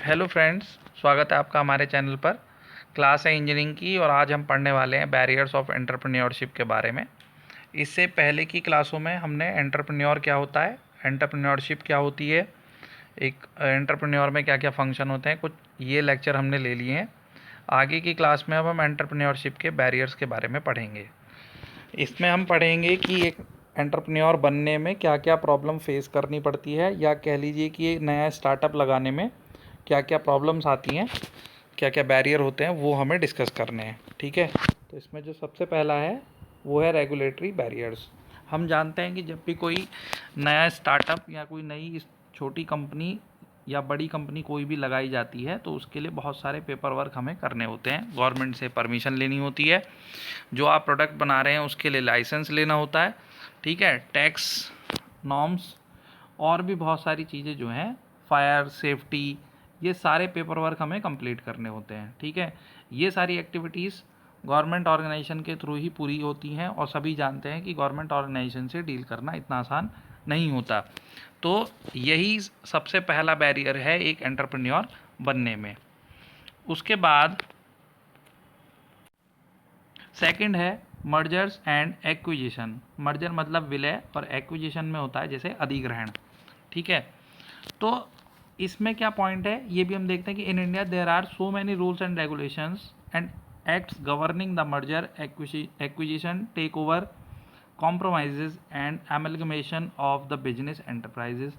Hello friends, स्वागत है आपका हमारे चैनल पर। क्लास है इंजीनियरिंग की और आज हम पढ़ने वाले हैं बैरियर्स ऑफ एंटरप्रेन्योरशिप के बारे में। इससे पहले की क्लासों में हमने एंटरप्रेन्योर क्या होता है, एंटरप्रेन्योरशिप क्या होती है, एक एंटरप्रेन्योर में क्या क्या फंक्शन होते हैं, कुछ ये लेक्चर हमने ले लिए हैं। आगे की क्लास में अब हम एंटरप्रेन्योरशिप के बैरियर्स के बारे में पढ़ेंगे। इसमें हम पढ़ेंगे कि एक एंटरप्रेन्योर बनने में क्या क्या प्रॉब्लम फेस करनी पड़ती है, या कह लीजिए कि एक नया स्टार्टअप लगाने में क्या क्या प्रॉब्लम्स आती हैं, क्या क्या बैरियर होते हैं, वो हमें डिस्कस करने हैं। ठीक है, तो इसमें जो सबसे पहला है वो है रेगुलेटरी बैरियर्स। हम जानते हैं कि जब भी कोई नया स्टार्टअप या कोई नई छोटी कंपनी या बड़ी कंपनी कोई भी लगाई जाती है तो उसके लिए बहुत सारे पेपर वर्क हमें करने होते हैं। गवर्नमेंट से परमिशन लेनी होती है, जो आप प्रोडक्ट बना रहे हैं उसके लिए लाइसेंस लेना होता है, ठीक है, टैक्स, नॉर्म्स और भी बहुत सारी चीज़ें जो हैं, फायर सेफ्टी, ये सारे पेपर वर्क हमें कंप्लीट करने होते हैं। ठीक है, ये सारी एक्टिविटीज़ गवर्नमेंट ऑर्गेनाइजेशन के थ्रू ही पूरी होती हैं और सभी जानते हैं कि गवर्नमेंट ऑर्गेनाइजेशन से डील करना इतना आसान नहीं होता। तो यही सबसे पहला बैरियर है एक एंटरप्रेन्योर बनने में। उसके बाद सेकंड है मर्जर्स एंड एक्विजिशन। मर्जर मतलब विलय और एक्विजिशन में होता है जैसे अधिग्रहण। ठीक है, तो इसमें क्या पॉइंट है ये भी हम देखते हैं कि in India there are so many rules and regulations and acts governing the merger, acquisition, take over, compromises and amalgamation of the business enterprises.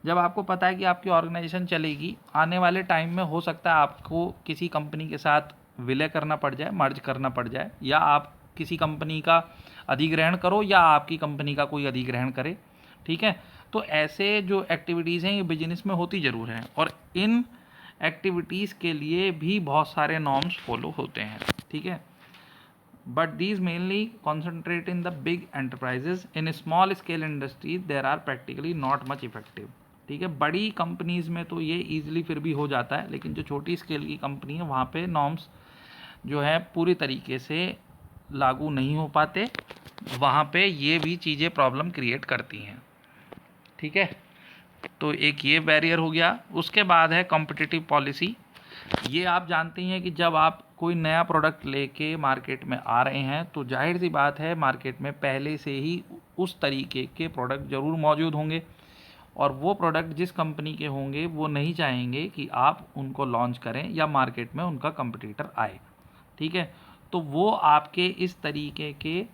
जब आपको पता है कि आपकी ऑर्गेनाइजेशन चलेगी, आने वाले टाइम में हो सकता है आपको किसी कंपनी के साथ विलय करना पड़ जाए, मर्ज करना पड़ जाए, या आप किसी कंपनी का अधिग्रहण करो या आपकी कंपनी का कोई अधिग्रहण करे। ठीक है, तो ऐसे जो एक्टिविटीज़ हैं ये बिजनेस में होती ज़रूर हैं और इन एक्टिविटीज़ के लिए भी बहुत सारे नॉर्म्स फॉलो होते हैं। ठीक है, but these mainly concentrate in the big enterprises, in small scale industries there are practically not much effective. ठीक है, बड़ी कंपनीज में तो ये ईजिली फिर भी हो जाता है, लेकिन जो छोटी स्केल की कंपनी है वहाँ पे नॉर्म्स जो है पूरी तरीके से लागू नहीं हो पाते, वहाँ पे ये भी चीज़ें प्रॉब्लम क्रिएट करती हैं। ठीक है, तो एक ये बैरियर हो गया। उसके बाद है कॉम्पिटिटिव पॉलिसी। ये आप जानते हैं कि जब आप कोई नया प्रोडक्ट लेके मार्केट में आ रहे हैं तो जाहिर सी बात है मार्केट में पहले से ही उस तरीके के प्रोडक्ट ज़रूर मौजूद होंगे और वो प्रोडक्ट जिस कंपनी के होंगे वो नहीं चाहेंगे कि आप उनको लॉन्च करें या मार्केट में उनका कंपटीटर आए। ठीक है, तो वो आपके इस तरीके के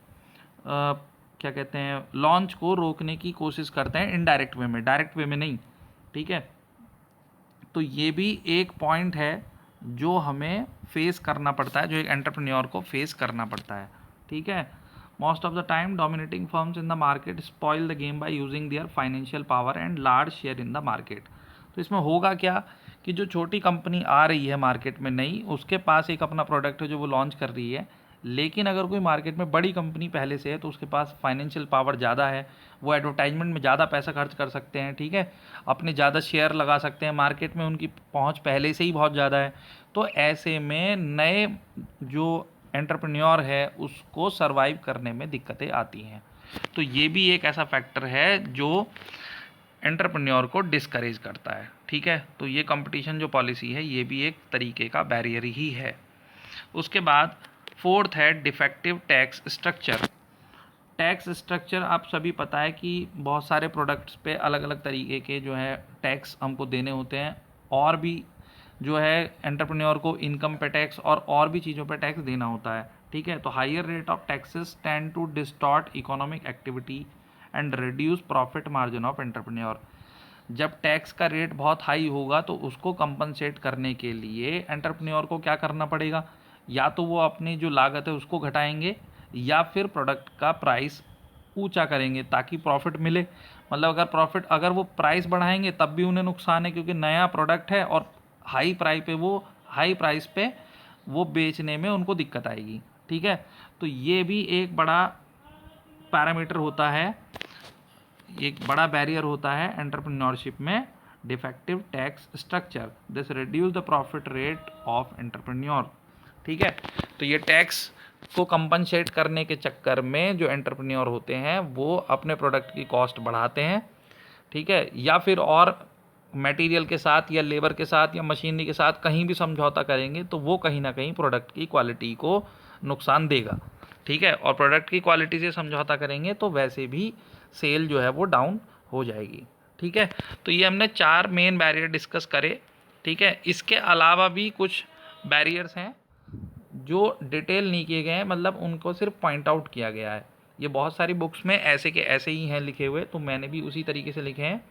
क्या कहते हैं लॉन्च को रोकने की कोशिश करते हैं इनडायरेक्ट वे में, डायरेक्ट वे में नहीं। ठीक है, तो ये भी एक पॉइंट है जो हमें फेस करना पड़ता है, जो एक एंटरप्रेन्योर को फेस करना पड़ता है। ठीक है, most of the time dominating firms in the market spoil the game by using their financial power and large share in the market. तो इसमें होगा क्या कि जो छोटी कंपनी आ रही है मार्केट में नई, उसके पास एक अपना प्रोडक्ट है जो वो लॉन्च कर रही है, लेकिन अगर कोई मार्केट में बड़ी कंपनी पहले से है तो उसके पास फाइनेंशियल पावर ज़्यादा है, वो एडवर्टाइजमेंट में ज़्यादा पैसा खर्च कर सकते हैं। ठीक है, अपने ज़्यादा शेयर लगा सकते हैं, मार्केट में उनकी पहुंच पहले से ही बहुत ज़्यादा है। तो ऐसे में नए जो एंटरप्रेन्योर है उसको सरवाइव करने में दिक्कतें आती हैं। तो ये भी एक ऐसा फैक्टर है जो एंटरप्रेन्योर को डिस्करेज करता है। ठीक है, तो ये कंपटीशन जो पॉलिसी है ये भी एक तरीके का बैरियर ही है। उसके बाद फोर्थ है defective tax structure. Tax structure आप सभी पता है कि बहुत सारे प्रोडक्ट्स पे अलग अलग तरीके के जो है टैक्स हमको देने होते हैं, और भी जो है एंटरप्रेन्योर को इनकम पे टैक्स और भी चीज़ों पे टैक्स देना होता है। ठीक है, तो higher rate of taxes tend to distort economic activity and reduce profit margin of entrepreneur. जब टैक्स का रेट बहुत हाई होगा तो उसको कंपनसेट करने के लिए एंटरप्रेन्योर को क्या करना पड़ेगा, या तो वो अपनी जो लागत है उसको घटाएंगे या फिर प्रोडक्ट का प्राइस ऊंचा करेंगे ताकि प्रॉफिट मिले। मतलब अगर वो प्राइस बढ़ाएंगे तब भी उन्हें नुकसान है, क्योंकि नया प्रोडक्ट है और हाई प्राइस पे वो बेचने में उनको दिक्कत आएगी। ठीक है, तो ये भी एक बड़ा पैरामीटर होता है, एक बड़ा बैरियर होता है एंटरप्रेन्योरशिप में, defective tax structure. This reduce the profit rate of entrepreneur. ठीक है, तो ये टैक्स को कंपनसेट करने के चक्कर में जो एंटरप्रेन्योर होते हैं वो अपने प्रोडक्ट की कॉस्ट बढ़ाते हैं। ठीक है, या फिर और मटेरियल के साथ या लेबर के साथ या मशीनरी के साथ कहीं भी समझौता करेंगे तो वो कहीं ना कहीं प्रोडक्ट की क्वालिटी को नुकसान देगा, ठीक है। और प्रोडक्ट की क्वालिटी से समझौता करेंगे तो वैसे भी सेल जो है वो डाउन हो जाएगी, ठीक है। तो ये हमने 4 मेन बैरियर डिस्कस करे, ठीक है। इसके अलावा भी कुछ बैरियर्स हैं जो डिटेल नहीं किए गए हैं, मतलब उनको सिर्फ पॉइंट आउट किया गया है। ये बहुत सारी बुक्स में ऐसे के ऐसे ही हैं लिखे हुए, तो मैंने भी उसी तरीके से लिखे हैं।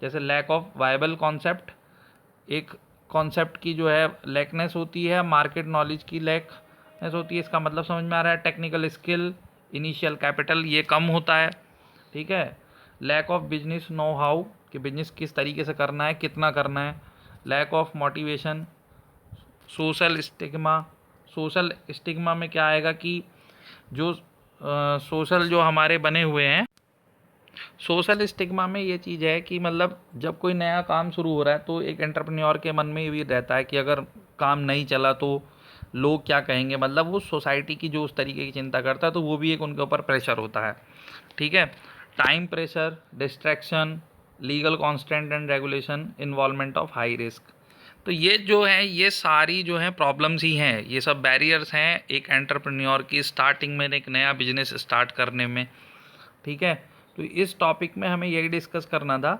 जैसे लैक ऑफ वायबल कॉन्सेप्ट, एक कॉन्सेप्ट की जो है लैकनेस होती है, मार्केट नॉलेज की लैकनेस होती है, इसका मतलब समझ में आ रहा है। टेक्निकल स्किल, इनिशियल कैपिटल ये कम होता है, ठीक है। Lack of business know how, कि बिजनेस किस तरीके से करना है, कितना करना है। Lack of motivation, social stigma. Social stigma में क्या आएगा कि जो सोशल जो हमारे बने हुए हैं, सोशल स्टिग्मा में ये चीज़ है कि मतलब जब कोई नया काम शुरू हो रहा है तो एक एंटरप्रेन्योर के मन में ये भी रहता है कि अगर काम नहीं चला तो लोग क्या कहेंगे, मतलब वो सोसाइटी की जो उस तरीके की चिंता करता है, तो वो भी एक उनके ऊपर प्रेशर होता है, ठीक है। Time pressure, distraction, legal constant and regulation, involvement of high risk. तो ये जो है ये सारी जो है प्रॉब्लम्स ही हैं, ये सब बैरियर्स हैं एक एंटरप्रेन्योर की स्टार्टिंग में एक नया बिजनेस स्टार्ट करने में, ठीक है। तो इस टॉपिक में हमें यही डिस्कस करना था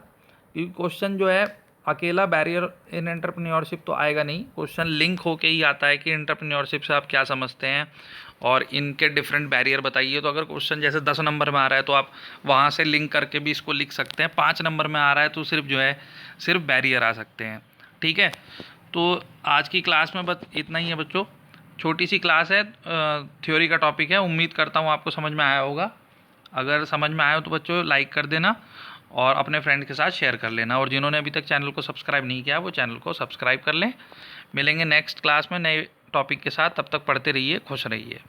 कि क्वेश्चन जो है अकेला बैरियर इन एंटरप्रेन्योरशिप तो आएगा नहीं, क्वेश्चन लिंक होके ही आता है कि एंटरप्रेन्योरशिप से आप क्या समझते हैं और इनके डिफरेंट बैरियर बताइए। तो अगर क्वेश्चन जैसे 10 नंबर में आ रहा है तो आप वहाँ से लिंक करके भी इसको लिख सकते हैं। 5 नंबर में आ रहा है तो सिर्फ जो है सिर्फ बैरियर आ सकते हैं, ठीक है। तो आज की क्लास में बस इतना ही है बच्चों, छोटी सी क्लास है, थ्योरी का टॉपिक है। उम्मीद करता हूँ आपको समझ में आया होगा। अगर समझ में आया हो तो बच्चों लाइक कर देना और अपने फ्रेंड के साथ शेयर कर लेना, और जिन्होंने अभी तक चैनल को सब्सक्राइब नहीं किया वो चैनल को सब्सक्राइब कर लें। मिलेंगे नेक्स्ट क्लास में नए टॉपिक के साथ, तब तक पढ़ते रहिए, खुश रहिए।